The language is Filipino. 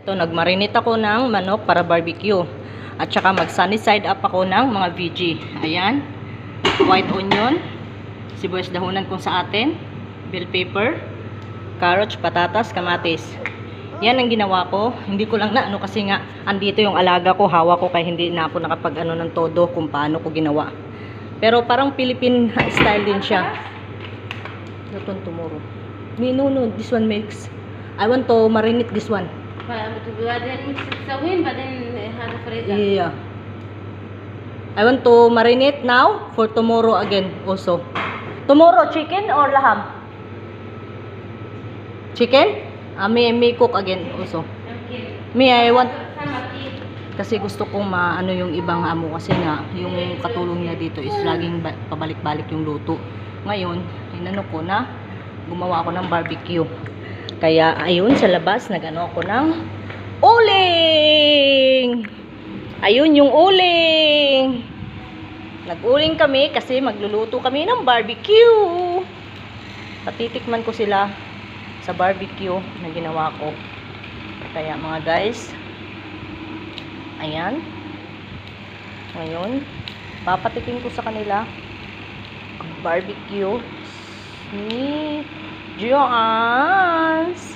Ito, nagmarinate ako ng manok para barbecue. At saka mag-sunny side up ako ng mga veggie. Ayan. White onion. Sibuyas dahunan kung sa atin. Bell pepper. Carrots, patatas, kamatis. Yan ang ginawa ko. Hindi ko lang na ano kasi nga andito yung alaga ko. Hawa ko kaya hindi na ako nakapag ano ng todo kung paano ko ginawa. Pero parang Philippine style din siya. Luton tomorrow. No, this one makes. I want to marinate this one. بعدين تسوين بعدين هذا فريزر. Yeah. I want to marinate now for tomorrow again also. Tomorrow chicken or laham? Chicken? May cook again also. Okay. Me I want Sama tea. kasi gusto kong maano yung ibang amo kasi nga yung katulong niya dito is laging pabalik-balik yung luto. Ngayon, inano ko na gumawa ako ng barbecue. Kaya ayun sa labas nagano ako ng uling. Ayun yung uling. Nag-uling kami kasi magluluto kami ng barbecue. Patitikman ko sila sa barbecue na ginawa ko. Kaya mga guys, ayan. Ngayon, papatikin ko sa kanila ang barbecue ni Joan's.